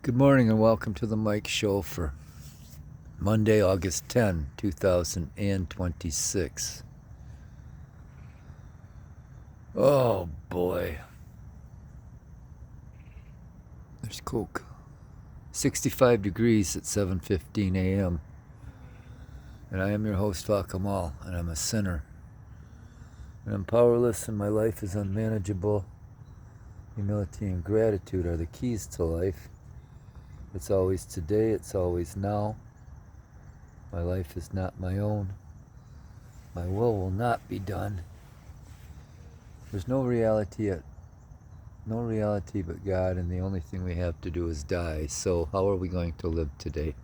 Good morning and welcome to the Mike Show for Monday, August 10, 2026. Oh boy. There's Coke. 65 degrees at 7:15 a.m. And I am your host, Fakamal, and I'm a sinner. And I'm powerless and my life is unmanageable. Humility and gratitude are the keys to life. It's always today, it's always now. My life is not my own. My will not be done. There's no reality but God, and the only thing we have to do is die. So how are we going to live today?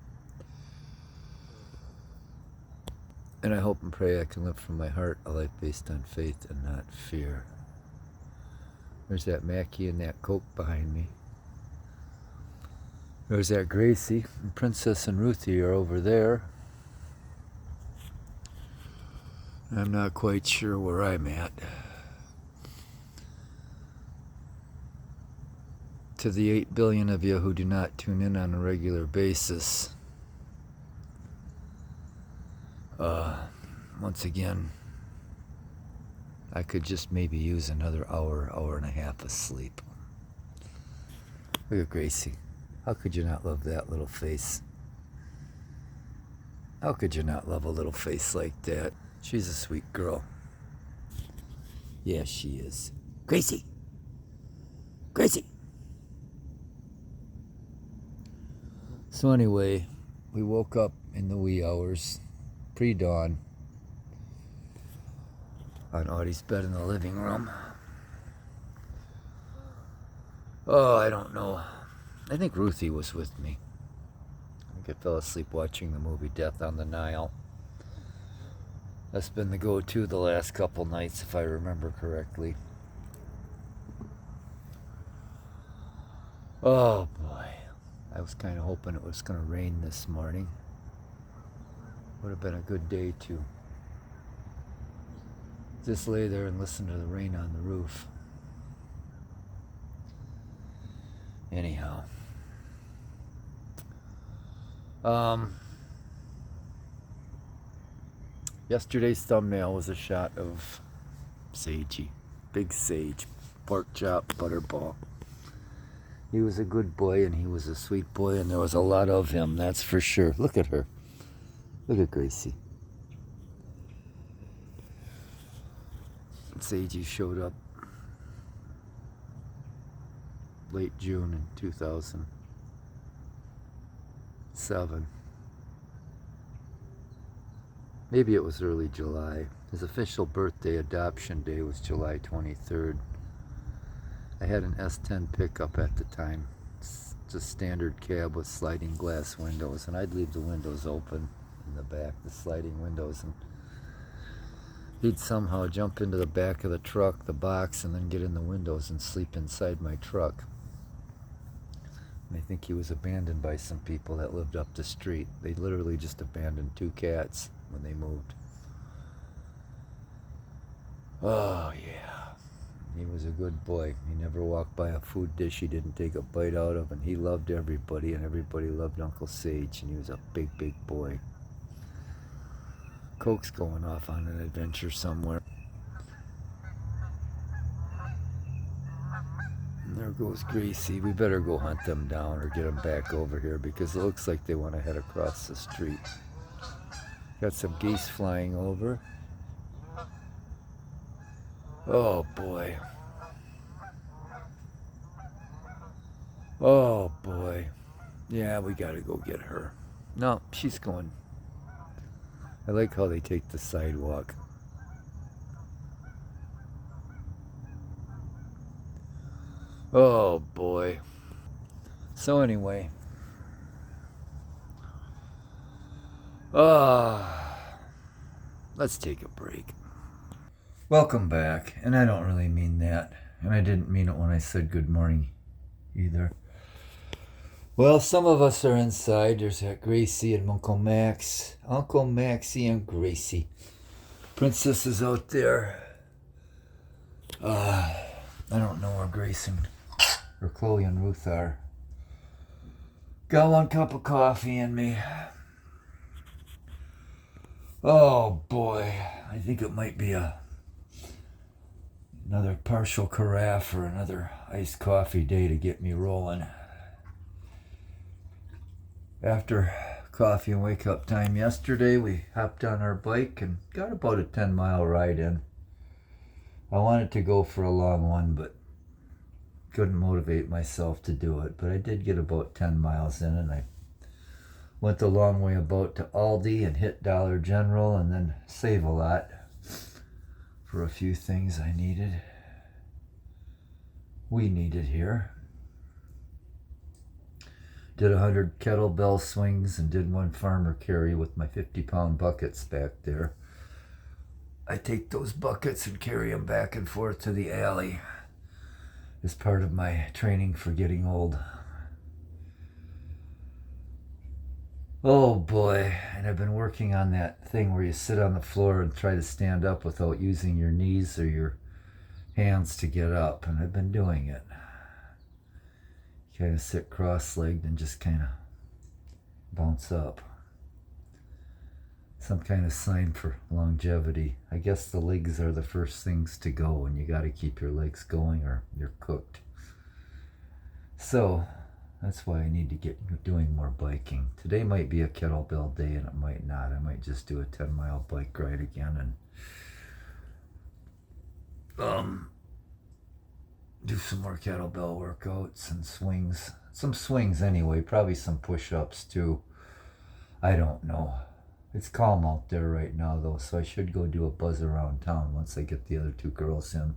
And I hope and pray I can live from my heart a life based on faith and not fear. There's that Mackie and that Coke behind me. There's that Gracie, and Princess and Ruthie are over there. I'm not quite sure where I'm at. To the 8 billion of you who do not tune in on a regular basis, once again, I could just maybe use another hour and a half of sleep. Look at Gracie. How could you not love that little face? How could you not love a little face like that? She's a sweet girl. Yeah, she is. Gracie! Gracie! So anyway, we woke up in the wee hours, pre-dawn, on Audie's bed in the living room. Oh, I don't know. I think Ruthie was with me. I think I fell asleep watching the movie Death on the Nile. That's been the go-to the last couple nights, if I remember correctly. Oh boy. I was kind of hoping it was going to rain this morning. Would have been a good day to just lay there and listen to the rain on the roof. Anyhow. Yesterday's thumbnail was a shot of Sagey. Big Sage. Pork chop, butterball. He was a good boy and he was a sweet boy and there was a lot of him, that's for sure. Look at her. Look at Gracie. Sagey showed up late June in 2007. Maybe it was early July. His official birthday adoption day was July 23rd. I had an S10 pickup at the time. It's just standard cab with sliding glass windows, and I'd leave the windows open in the back, the sliding windows, and he'd somehow jump into the back of the truck, the box, and then get in the windows and sleep inside my truck. And I think he was abandoned by some people that lived up the street. They literally just abandoned 2 cats when they moved. Oh yeah. He was a good boy. He never walked by a food dish he didn't take a bite out of, and he loved everybody, and everybody loved Uncle Sage, and he was a big, big boy. Coke's going off on an adventure somewhere. And there goes Gracie. We better go hunt them down or get them back over here because it looks like they want to head across the street. Got some geese flying over. Oh boy. Oh boy. Yeah, we gotta go get her. No, she's going. I like how they take the sidewalk. Oh boy. So anyway. Let's take a break. Welcome back, and I don't really mean that, and I didn't mean it when I said good morning either. Well, some of us are inside. There's that Gracie and Uncle Max. Uncle Maxie and Gracie. Princess is out there. I don't know where Grace and or Chloe and Ruth are. Got 1 cup of coffee in me. Oh boy, I think it might be another partial carafe or another iced coffee day to get me rolling. After coffee and wake up time yesterday, we hopped on our bike and got about a 10-mile ride in. I wanted to go for a long one, but couldn't motivate myself to do it. But I did get about 10 miles in, and I went the long way about to Aldi and hit Dollar General and then Save a Lot for a few things I needed. We needed here. Did 100 kettlebell swings and did 1 farmer carry with my 50-pound buckets back there. I take those buckets and carry them back and forth to the alley as part of my training for getting old. Oh boy, and I've been working on that thing where you sit on the floor and try to stand up without using your knees or your hands to get up, and I've been doing it. Kind of sit cross-legged and just kind of bounce up. Some kind of sign for longevity. I guess the legs are the first things to go, and you got to keep your legs going or you're cooked. So that's why I need to get doing more biking. Today might be a kettlebell day and it might not. I might just do a 10-mile bike ride again and do some more kettlebell workouts and swings. Some swings anyway, probably some push-ups too. I don't know. It's calm out there right now though, so I should go do a buzz around town once I get the other 2 girls in.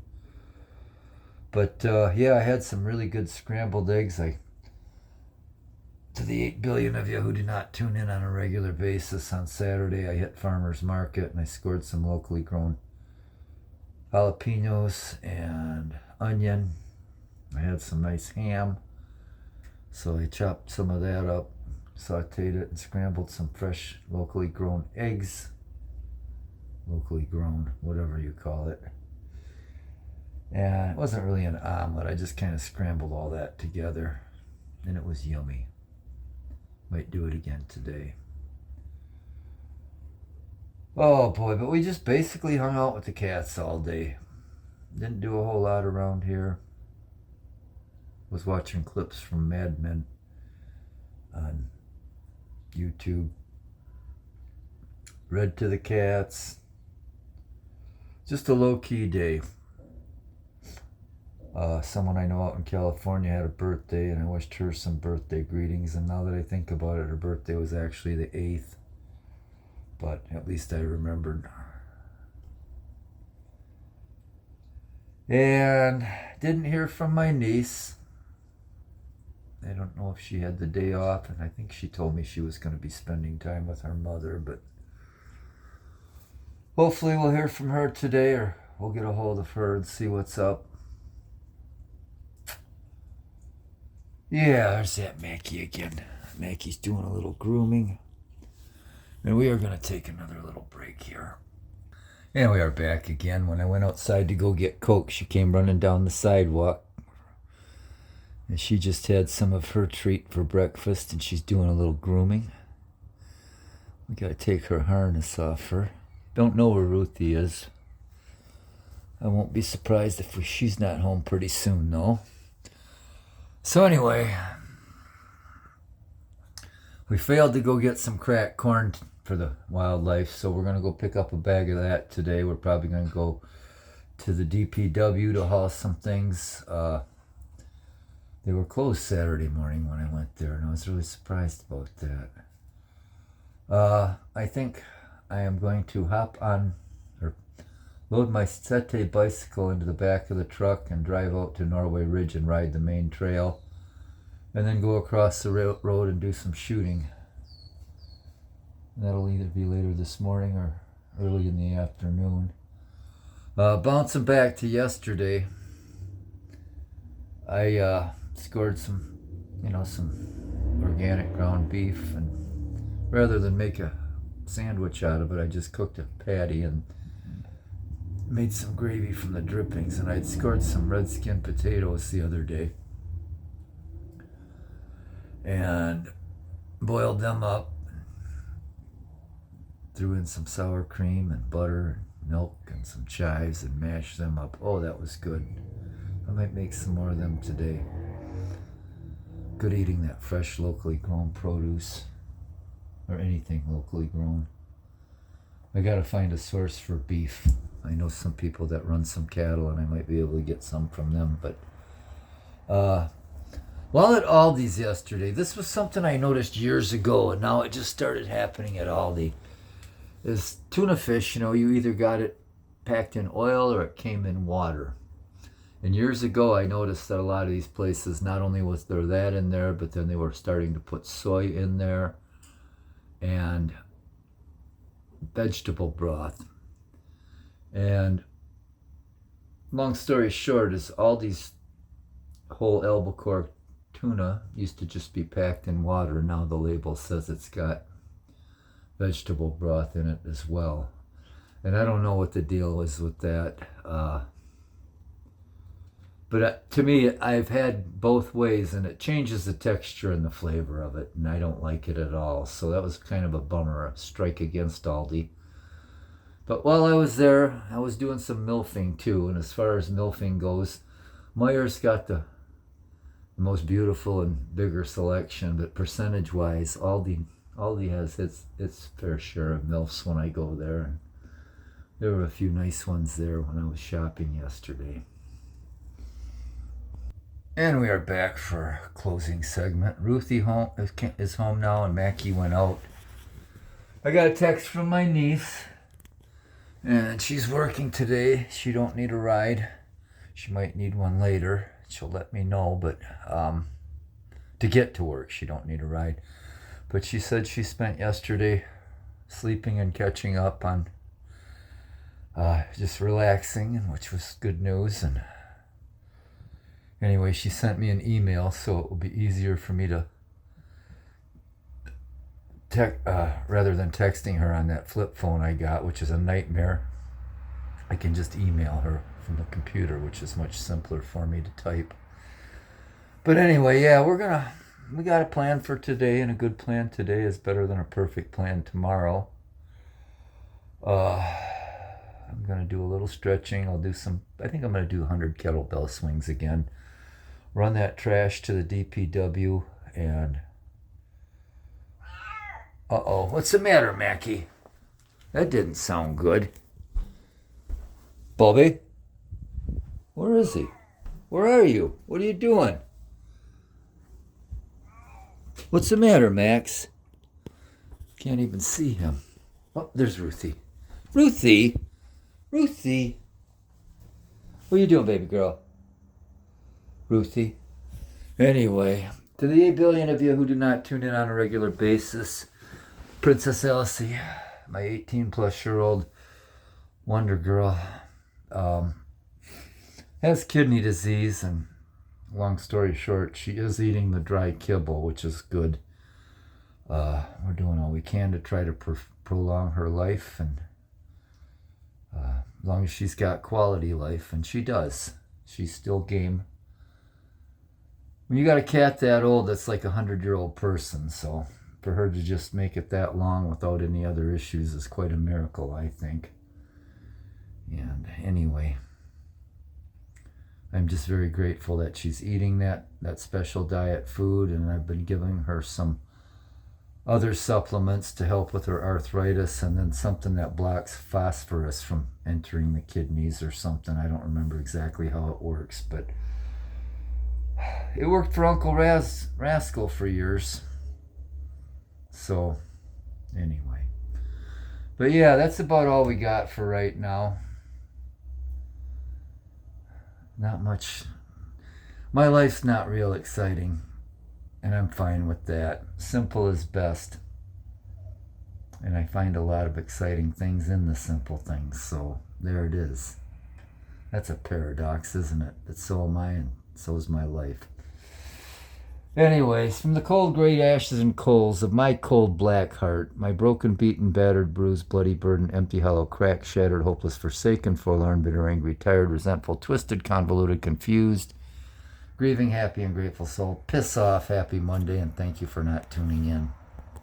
But yeah, I had some really good scrambled eggs. To the 8 billion of you who do not tune in on a regular basis, on Saturday I hit Farmer's Market and I scored some locally grown jalapenos and onion. I had some nice ham, so I chopped some of that up, sauteed it, and scrambled some fresh locally grown eggs. Locally grown, whatever you call it. And it wasn't really an omelet, I just kind of scrambled all that together, and it was yummy. Might do it again today. Oh boy, but we just basically hung out with the cats all day. Didn't do a whole lot around here. Was watching clips from Mad Men on YouTube. Read to the cats. Just a low-key day. Someone I know out in California had a birthday, and I wished her some birthday greetings, and now that I think about it, her birthday was actually the 8th. But at least I remembered. And didn't hear from my niece. I don't know if she had the day off, and I think she told me she was going to be spending time with her mother, but hopefully we'll hear from her today, or we'll get a hold of her and see what's up. Yeah, there's that Mackie again. Mackie's doing a little grooming. And we are going to take another little break here. And we are back again. When I went outside to go get Coke, she came running down the sidewalk. And she just had some of her treat for breakfast, and she's doing a little grooming. We got to take her harness off her. Don't know where Ruthie is. I won't be surprised if she's not home pretty soon, though. So anyway, we failed to go get some cracked corn for the wildlife, so we're going to go pick up a bag of that today. We're probably going to go to the DPW to haul some things. They were closed Saturday morning when I went there, and I was really surprised about that. I think I am going to hop on, or load my Sete bicycle into the back of the truck and drive out to Norway Ridge and ride the main trail, and then go across the road and do some shooting. That'll either be later this morning or early in the afternoon. Bouncing back to yesterday, I scored some organic ground beef, and rather than make a sandwich out of it, I just cooked a patty and made some gravy from the drippings, and I'd scored some red skin potatoes the other day. And boiled them up, threw in some sour cream and butter and milk and some chives and mashed them up. Oh, that was good. I might make some more of them today. Good eating that fresh, locally grown produce, or anything locally grown. I gotta find a source for beef. I know some people that run some cattle, and I might be able to get some from them. But while at Aldi's yesterday, this was something I noticed years ago, and now it just started happening at Aldi. Is tuna fish, you either got it packed in oil or it came in water. And years ago, I noticed that a lot of these places, not only was there that in there, but then they were starting to put soy in there and vegetable broth. And long story short is all these whole albacore tuna used to just be packed in water. Now the label says it's got vegetable broth in it as well. And I don't know what the deal is with that. But to me, I've had both ways, and it changes the texture and the flavor of it, and I don't like it at all. So that was kind of a bummer, a strike against Aldi. But while I was there, I was doing some milfing too, and as far as milfing goes, Meijer's got the most beautiful and bigger selection, but percentage-wise, Aldi has its fair share of milfs when I go there, and there were a few nice ones there when I was shopping yesterday. And we are back for a closing segment. Ruthie is home now, and Mackie went out. I got a text from my niece, and she's working today. She don't need a ride. She might need one later. She'll let me know, but to get to work, she don't need a ride. But she said she spent yesterday sleeping and catching up on just relaxing, which was good news. And anyway, she sent me an email, so it will be easier for me to rather than texting her on that flip phone I got, which is a nightmare. I can just email her from the computer, which is much simpler for me to type. But anyway, yeah, we got a plan for today, and a good plan today is better than a perfect plan tomorrow. I'm going to do a little stretching. I think I'm going to do 100 kettlebell swings again. Run that trash to the DPW, and what's the matter, Mackie? That didn't sound good. Bobby? Where is he? Where are you? What are you doing? What's the matter, Max? Can't even see him. Oh, there's Ruthie. Ruthie? Ruthie? What are you doing, baby girl? Ruthie? Anyway, to the 8 billion of you who do not tune in on a regular basis, Princess Elsie, my 18-plus-year-old wonder girl, has kidney disease, and long story short, she is eating the dry kibble, which is good. We're doing all we can to try to prolong her life, and as long as she's got quality life, and she does. She's still game. When you got a cat that old, that's like a 100-year-old person, so for her to just make it that long without any other issues is quite a miracle, I think. And anyway, I'm just very grateful that she's eating that special diet food, and I've been giving her some other supplements to help with her arthritis, and then something that blocks phosphorus from entering the kidneys or something. I don't remember exactly how it works, but it worked for Uncle Rascal for years. So, anyway. But yeah, that's about all we got for right now. Not much. My life's not real exciting, and I'm fine with that. Simple is best. And I find a lot of exciting things in the simple things, so there it is. That's a paradox, isn't it? That so am I, and so is my life. Anyways, from the cold gray ashes and coals of my cold black heart, my broken, beaten, battered, bruised, bloody, burdened, empty, hollow, cracked, shattered, hopeless, forsaken, forlorn, bitter, angry, tired, resentful, twisted, convoluted, confused, grieving, happy, and grateful soul, piss off, happy Monday, and thank you for not tuning in.